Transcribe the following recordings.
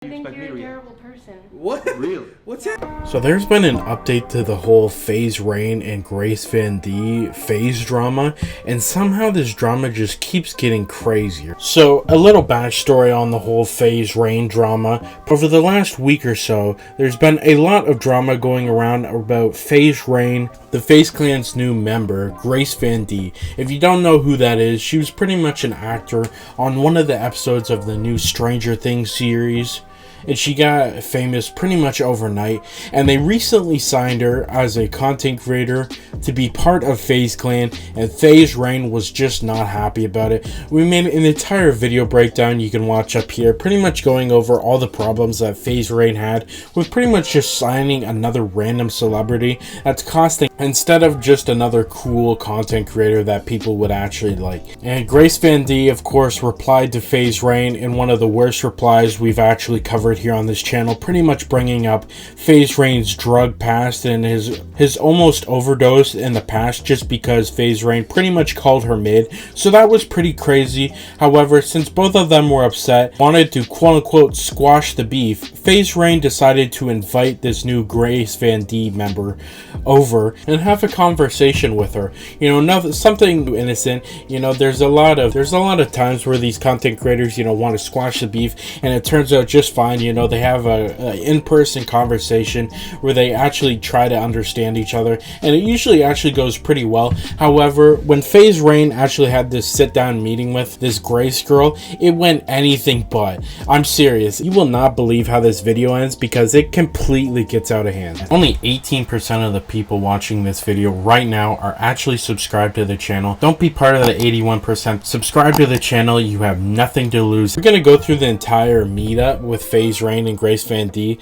I think you're a terrible person. What? Really? What's that? So there's been an update to the whole Faze Rain and Grace Van D Faze drama, and somehow this drama just keeps getting crazier. So a little backstory on the whole Faze Rain drama. Over the last week or so, there's been a lot of drama going around about Faze Rain, the Faze Clan's new member, Grace Van D. If you don't know who that is, she was pretty much an actor on one of the episodes of the new Stranger Things series. And she got famous pretty much overnight, and they recently signed her as a content creator to be part of Faze Clan, and Faze Rain was just not happy about it. We made an entire video breakdown you can watch up here, pretty much going over all the problems that Faze Rain had with pretty much just signing another random celebrity that's costing, instead of just another cool content creator that people would actually like. And Grace Van D, of course, replied to Faze Rain in one of the worst replies we've actually covered here on this channel, pretty much bringing up Faze Rain's drug past and his almost overdose in the past, just because Faze Rain pretty much called her mid. So that was pretty crazy. However, since both of them were upset, wanted to quote-unquote squash the beef, Faze Rain decided to invite this new Grace Van D member over and have a conversation with her. Something innocent. There's a lot of times where these content creators, want to squash the beef, and it turns out just fine. They have a in-person conversation where they actually try to understand each other, and it usually actually goes pretty well. However, when Faze Rain actually had this sit-down meeting with this Grace girl, it went anything but. I'm serious. You will not believe how this video ends because it completely gets out of hand. Only 18% of the people watching this video right now are actually subscribed to the channel. Don't be part of the 81%. Subscribe to the channel. You have nothing to lose. We're going to go through the entire meetup with Faze Rain and Grace Van D.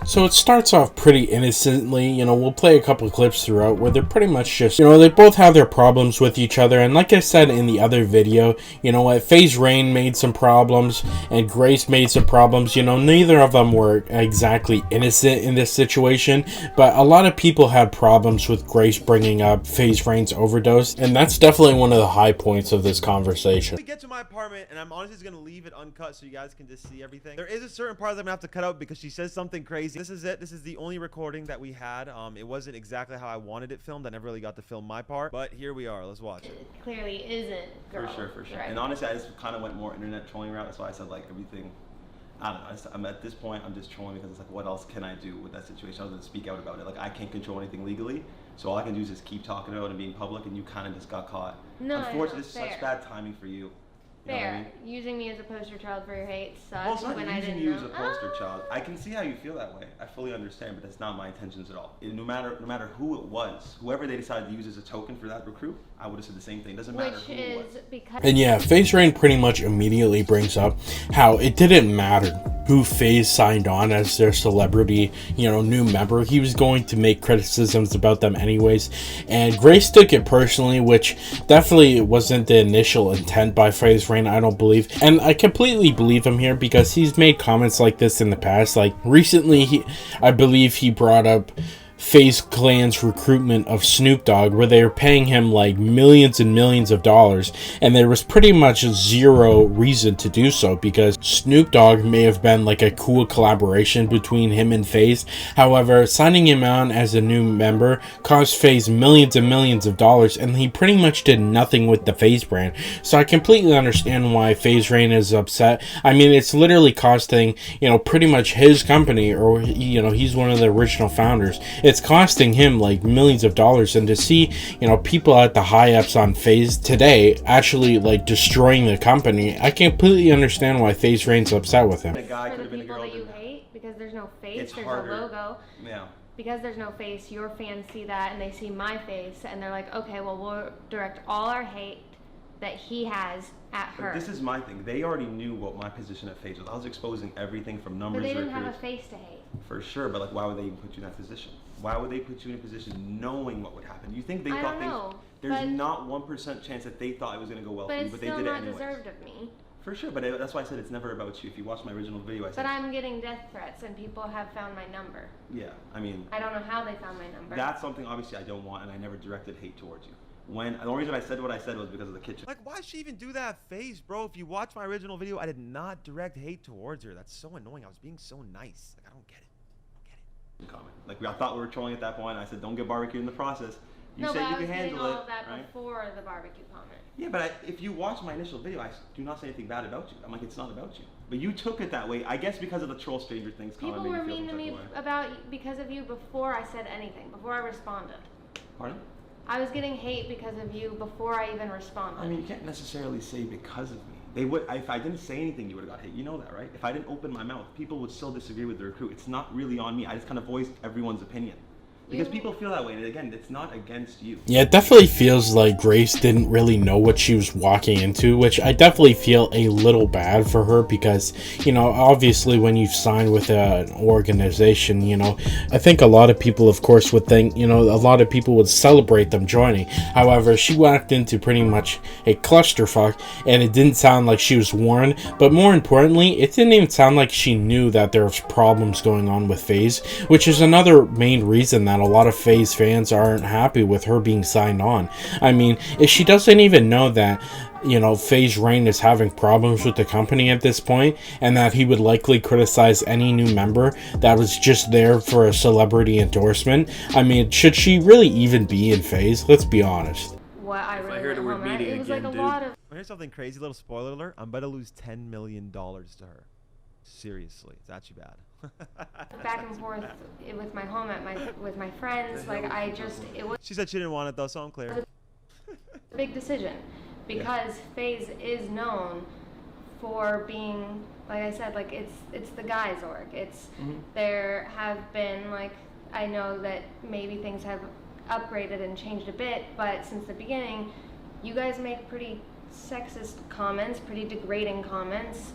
So it starts off pretty innocently. We'll play a couple of clips throughout where they're pretty much just, they both have their problems with each other. And like I said in the other video, Faze Rain made some problems and Grace made some problems. Neither of them were exactly innocent in this situation, but a lot of people had problems with Grace bringing up Faze Rain's overdose, and that's definitely one of the high points of this conversation. We get to my apartment, and I'm honestly just gonna leave it uncut so you guys can just see everything. There is a certain part that I'm gonna have to cut out because she says something crazy. This is it. This is the only recording that we had. It wasn't exactly how I wanted it filmed. I never really got to film my part, but here we are. Let's watch it. It clearly isn't, girl. For sure. Right. And honestly, I just kind of went more internet trolling route. That's why I said like everything. I don't know. I'm at this point, I'm just trolling because it's like, what else can I do with that situation other than speak out about it? Like, I can't control anything legally, so all I can do is just keep talking about it and being public. And you kind of just got caught. No, unfortunately, this is fair. such bad timing for you. Fair. Using me as a poster child for your hate sucks. Well, it's not when using I didn't you know. as a poster child. I can see how you feel that way. I fully understand, but that's not my intentions at all. No matter who it was, whoever they decided to use as a token for that recruit, I would have said the same thing. Doesn't matter who it was. And yeah, Faze Rain pretty much immediately brings up how it didn't matter who Faze signed on as their celebrity, new member. He was going to make criticisms about them anyways. And Grace took it personally, which definitely wasn't the initial intent by Faze Rain, I don't believe. And I completely believe him here because he's made comments like this in the past. Like recently, I believe he brought up Faze Clan's recruitment of Snoop Dogg, where they were paying him like millions and millions of dollars, and there was pretty much zero reason to do so because Snoop Dogg may have been like a cool collaboration between him and Faze. However, signing him on as a new member cost Faze millions and millions of dollars, and he pretty much did nothing with the Faze brand. So I completely understand why Faze Rain is upset. I mean, it's literally costing, pretty much his company, or he's one of the original founders. It's costing him like millions of dollars, and to see people at the high ups on Faze today actually like destroying the company, I completely understand why Faze Rain's upset with him. The guy For could the have been a people girl. that you hate, because there's no face, there's harder. no logo. Yeah. Because there's no face, your fans see that and they see my face and they're like, okay, well, we'll direct all our hate that he has at her. But this is my thing. They already knew what my position at Faze was. I was exposing everything from numbers. But they didn't have a face to hate. For sure, but like, why would they even put you in that position? Why would they put you in a position knowing what would happen? You think they thought things? There's not 1% chance that they thought it was going to go well for you, but they did it anyways. But it's still not deserved of me. For sure, but that's why I said it's never about you. If you watch my original video, I said. But I'm getting death threats, and people have found my number. Yeah, I mean. I don't know how they found my number. That's something obviously I don't want, and I never directed hate towards you. when the only reason I said what I said was because of the kitchen. Like, why she even do that face, bro? If you watch my original video, I did not direct hate towards her. That's so annoying. I was being so nice. Like, I don't get it. Comment. Like, I thought we were trolling at that point. I said, don't get barbecued in the process. You no, said but you I can was handle getting it. all of that right? before the barbecue comment. Yeah, but if you watch my initial video, I do not say anything bad about you. I'm like, it's not about you. But you took it that way. I guess because of the troll Stranger Things comment. People were mean to me because of you before I said anything, before I responded. Pardon? I was getting hate because of you before I even responded. I mean, you can't necessarily say because of me. They would, if I didn't say anything, you would have got hate. You know that, right? If I didn't open my mouth, people would still disagree with the recruit. It's not really on me. I just kind of voiced everyone's opinion. Because people feel that way, and again, it's not against you. Yeah, it definitely feels like Grace didn't really know what she was walking into, which I definitely feel a little bad for her because, you know, obviously when you've signed with an organization, you know, I think a lot of people, of course, would think, you know, a lot of people would celebrate them joining. However, she walked into pretty much a clusterfuck, and it didn't sound like she was warned, but more importantly, it didn't even sound like she knew that there was problems going on with Faze, which is another main reason that a lot of Faze fans aren't happy with her being signed on. I mean, if she doesn't even know that, you know, Faze Rain is having problems with the company at this point, and that he would likely criticize any new member that was just there for a celebrity endorsement, I mean, should she really even be in Faze? Let's be honest. What I really heard went the word home at, meeting it was again, like a dude. lot of Here's something crazy, little spoiler alert. I'm about to lose $10 million to her. Seriously, it's actually bad. back and forth with my home with my friends. Like it was She said she didn't want it though, so I'm clear. a big decision because Faze is known for being, like I said, like it's the guys org. It's there have been, like, I know that maybe things have upgraded and changed a bit, but since the beginning, you guys make pretty sexist comments, pretty degrading comments.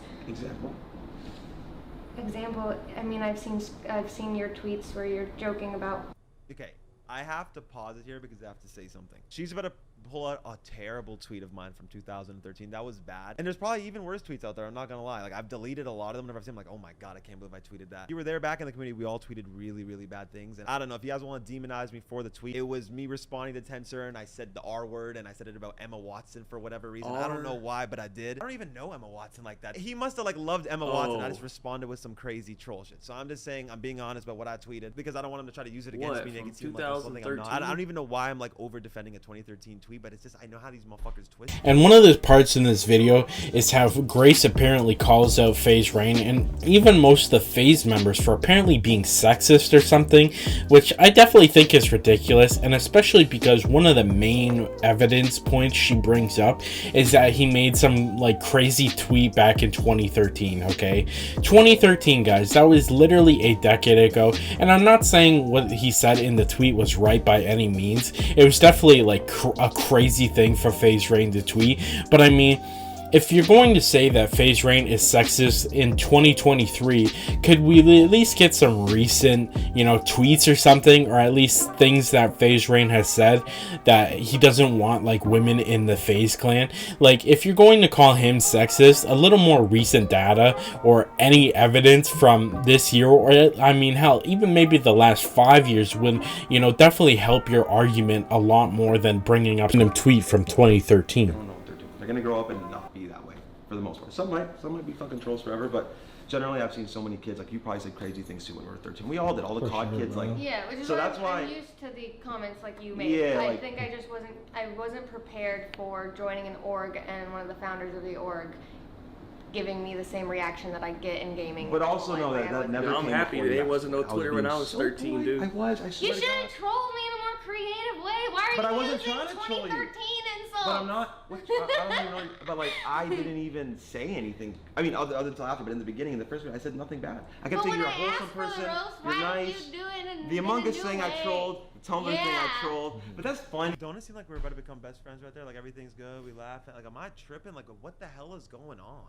Example, I mean, I've seen your tweets where you're joking about. Okay, I have to pause it here because I have to say something. She's about to pull out a terrible tweet of mine from 2013. That was bad. And there's probably even worse tweets out there, I'm not gonna lie. Like, I've deleted a lot of them whenever I've seen them, like, oh my god, I can't believe I tweeted that. You were there back in the community, we all tweeted really, really bad things. And I don't know, if you guys want to demonize me for the tweet, it was me responding to Tensor, and I said the R word, and I said it about Emma Watson for whatever reason. I don't know why, but I did. I don't even know Emma Watson like that. He must have, like, loved Emma Watson. I just responded with some crazy troll shit. So I'm just saying, I'm being honest about what I tweeted because I don't want him to try to use it against me, make it seem like there's something I'm not. I don't even know why I'm, like, over defending a 2013 tweet, but it's just, I know how these motherfuckers twist. And one of the parts in this video is how Grace apparently calls out Faze Rain and even most of the Faze members for apparently being sexist or something, which I definitely think is ridiculous, and especially because one of the main evidence points she brings up is that he made some, like, crazy tweet back in 2013, okay? 2013, guys, that was literally a decade ago, and I'm not saying what he said in the tweet was right by any means. It was definitely, like, a crazy thing for Faze Rain to tweet, but I mean, if you're going to say that Faze Rain is sexist in 2023, could we at least get some recent, you know, tweets or something, or at least things that Faze Rain has said that he doesn't want, like, women in the Faze clan? Like, if you're going to call him sexist, a little more recent data or any evidence from this year, or I mean, hell, even maybe the last 5 years would, you know, definitely help your argument a lot more than bringing up a tweet from 2013. I don't know what they're doing. They're gonna grow up and not be that way for the most part. Some might be fucking trolls forever, but generally I've seen so many kids, like, you probably said crazy things too when we were 13. We all did. All the COD kids, like, yeah, which is so why that's why I'm used to the comments like you made. Yeah, I like, think I wasn't prepared for joining an org and one of the founders of the org giving me the same reaction that I get in gaming. But also know that never I'm came happy before you there guys. wasn't no Twitter when I was 13, dude. I was. I You swear should to have God. trolled me in a more creative way. Why are But I you wasn't using trying to troll you. 2013 insults? But I'm not. I don't even know. But, like, I didn't even say anything. I mean, other until after. But in the beginning, in the first one, I said nothing bad. I kept saying you're a wholesome person. You're nice. The Among Us thing I trolled. The Tumblr thing I trolled. But that's fun. Don't it seem like we're about to become best friends right there? Like, everything's good, we laugh. Like, am I tripping? Like, what the hell is going on?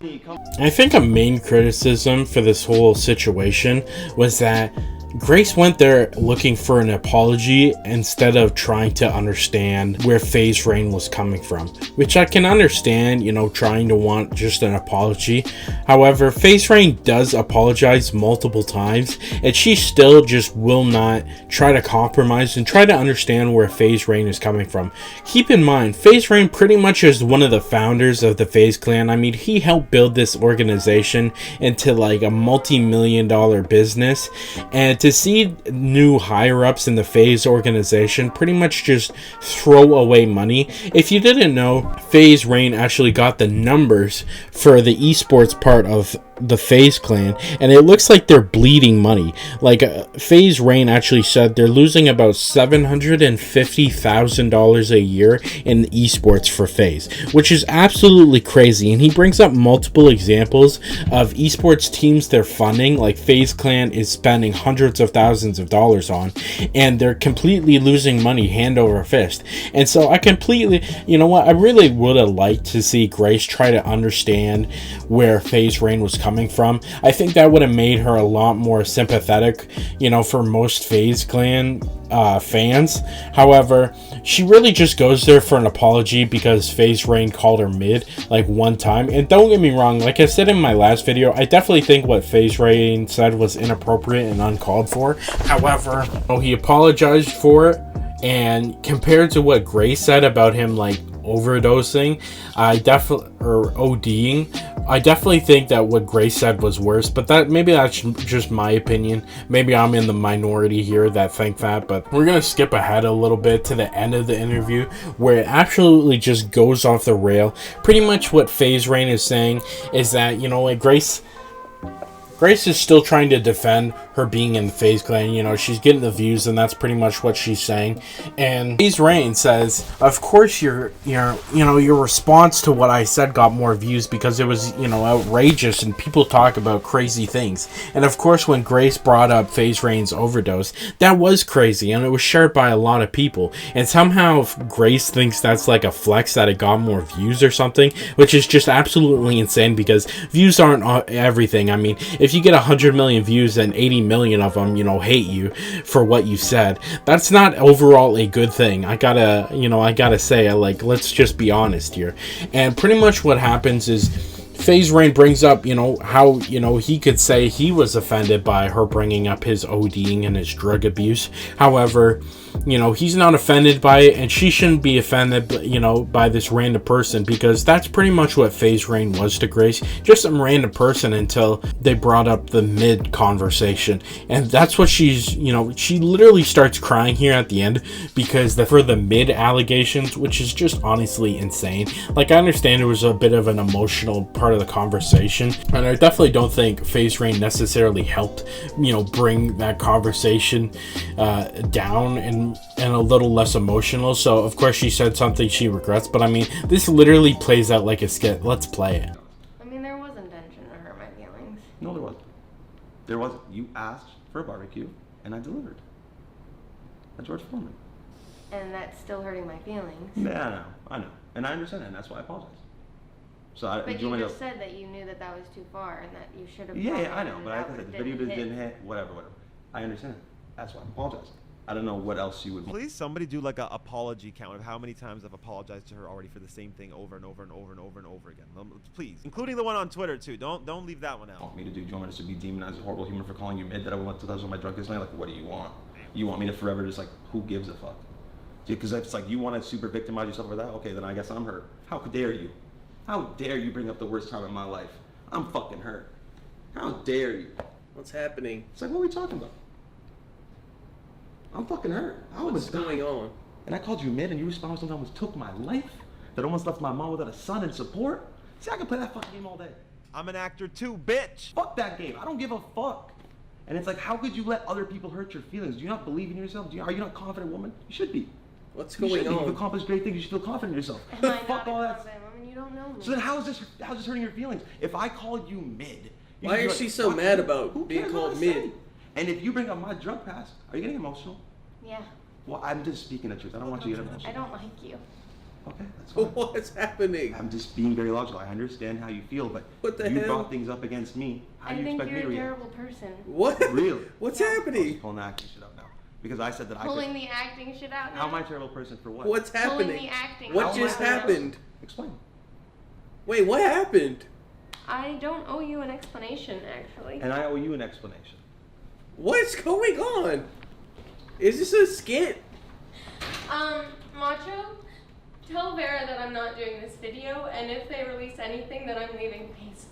I think a main criticism for this whole situation was that Grace went there looking for an apology instead of trying to understand where Faze Rain was coming from, which I can understand, you know, trying to want just an apology. However, Faze Rain does apologize multiple times, and she still just will not try to compromise and try to understand where Faze Rain is coming from. Keep in mind, Faze Rain pretty much is one of the founders of the Faze clan. I mean, he helped build this organization into like a multi-million-dollar business, and to see new higher-ups in the Faze organization pretty much just throw away money. If you didn't know, Faze Rain actually got the numbers for the esports part of the Faze clan, and it looks like they're bleeding money. Like Faze Rain actually said they're losing about $750,000 a year in esports for Faze, which is absolutely crazy. And he brings up multiple examples of esports teams they're funding, like Faze clan is spending hundreds of thousands of dollars on, and they're completely losing money hand over fist. And so I completely, you know what, I really would have liked to see Grace try to understand where Faze Rain was coming from. I think that would have made her a lot more sympathetic, you know, for most Faze clan fans. However, she really just goes there for an apology because Faze Rain called her mid like one time. And don't get me wrong, like I said in my last video, I definitely think what Faze Rain said was inappropriate and uncalled for. However, he apologized for it, and compared to what Grace said about him like overdosing, or ODing, I definitely think that what Grace said was worse, but that's just my opinion. Maybe I'm in the minority here that think that, but we're gonna skip ahead a little bit to the end of the interview where it absolutely just goes off the rail. Pretty much what Faze Rain is saying is that, you know, like Grace is still trying to defend her being in the Faze clan. You know, she's getting the views, and that's pretty much what she's saying. And Faze Rain says, of course your response to what I said got more views because it was, you know, outrageous and people talk about crazy things. And of course, when Grace brought up Faze Rain's overdose, that was crazy, and it was shared by a lot of people. And somehow Grace thinks that's like a flex that it got more views or something, which is just absolutely insane because views aren't everything. I mean, if you get 100 million views and 80 million of them, you know, hate you for what you said, that's not overall a good thing. I gotta say, like, let's just be honest here. And pretty much what happens is Faze Rain brings up, you know, how, you know, he could say he was offended by her bringing up his ODing and his drug abuse. However, you know, he's not offended by it, and she shouldn't be offended, you know, by this random person, because that's pretty much what Faze Rain was to Grace, just some random person until they brought up the mid conversation. And that's what she's, you know, she literally starts crying here at the end because for the mid allegations, which is just honestly insane. Like, I understand it was a bit of an emotional part of the conversation, and I definitely don't think Faze Rain necessarily helped, you know, bring that conversation down and a little less emotional. So of course she said something she regrets, but I mean, this literally plays out like a skit. Let's play it. I mean, there was intention to hurt my feelings. No, there wasn't. There wasn't. You asked for a barbecue, and I delivered. That's George Foreman. And that's still hurting my feelings. Yeah, I know. And I understand that, and that's why I apologize. So but you just said that you knew that was too far and that you should have. Yeah, I know. But I said the video just didn't hit. Whatever. I understand. That's why I apologize. I don't know what else you would. Please, somebody do like an apology count of how many times I've apologized to her already for the same thing over and over and over and over and over again. Please, including the one on Twitter too. Don't leave that one out. Want me to do? Do you want me to be demonized as a horrible human for calling you mid that I went to touch on my drug this night? Like, what do you want? You want me to forever just like, who gives a fuck? Because it's like you want to super victimize yourself over that. Okay, then I guess I'm hurt. How dare you? How dare you bring up the worst time in my life? I'm fucking hurt. How dare you? What's happening? It's like, what are we talking about? I'm fucking hurt. What's going on? And I called you mid, and you responded something that almost took my life. That almost left my mom without a son and support. See, I can play that fucking game all day. I'm an actor too, bitch. Fuck that game. I don't give a fuck. And it's like, how could you let other people hurt your feelings? Do you not believe in yourself? Are you not a confident woman? You should be. What's going on? You've accomplished great things. You should feel confident in yourself. Fuck all that. I mean, you don't know me. So then how is this hurting your feelings? If I call you mid, why is she so mad about being called mid? And if you bring up my drug past, are you getting emotional? Yeah. Well, I'm just speaking the truth. I don't want you to get emotional. I don't like you. Okay, that's fine. What's happening? I'm just being very logical. I understand how you feel, but What the you hell? brought things up against me. How do you expect me to you're a react? terrible person. What? Really? What's I was happening? pulling the acting shit out now. Because I said that Pulling the acting shit out now? How am I a terrible person for what? What's Pulling happening? the acting What out just now. happened? Explain. Wait, what happened? I don't owe you an explanation, actually. And I owe you an explanation. What's going on? Is this a skit? Macho, tell Vera that I'm not doing this video, and if they release anything, then I'm leaving, please.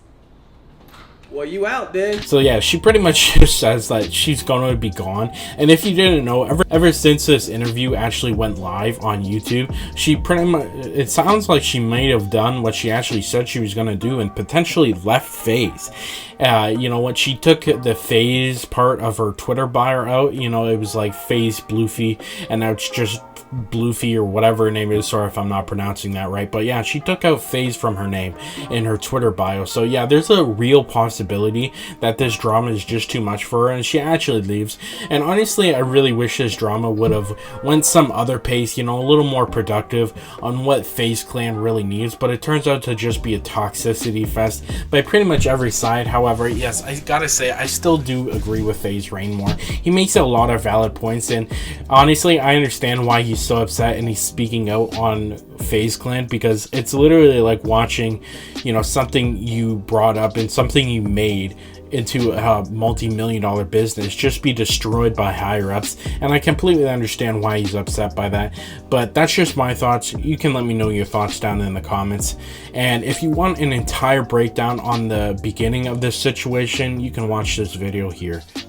Well, you out then. So yeah, she pretty much just says that she's going to be gone. And if you didn't know, ever since this interview actually went live on YouTube, she pretty much, it sounds like she may have done what she actually said she was going to do and potentially left Faze. You know, when she took the Faze part of her Twitter bio out, you know, it was like Faze Bloofy, and now it's just Bloofy or whatever her name is. Sorry if I'm not pronouncing that right, but yeah, she took out Faze from her name in her Twitter bio. So yeah, there's a real possibility that this drama is just too much for her and she actually leaves. And honestly, I really wish this drama would have went some other pace, you know, a little more productive on what Faze Clan really needs, but it turns out to just be a toxicity fest by pretty much every side. However, yes, I gotta say, I still do agree with Faze Rain more. He makes a lot of valid points, and honestly, I understand why he's so upset and he's speaking out on Faze Clan, because it's literally like watching, you know, something you brought up and something you made into a multi-million-dollar business just be destroyed by higher ups, and I completely understand why he's upset by that. But that's just my thoughts. You can let me know your thoughts down in the comments, and if you want an entire breakdown on the beginning of this situation, you can watch this video here.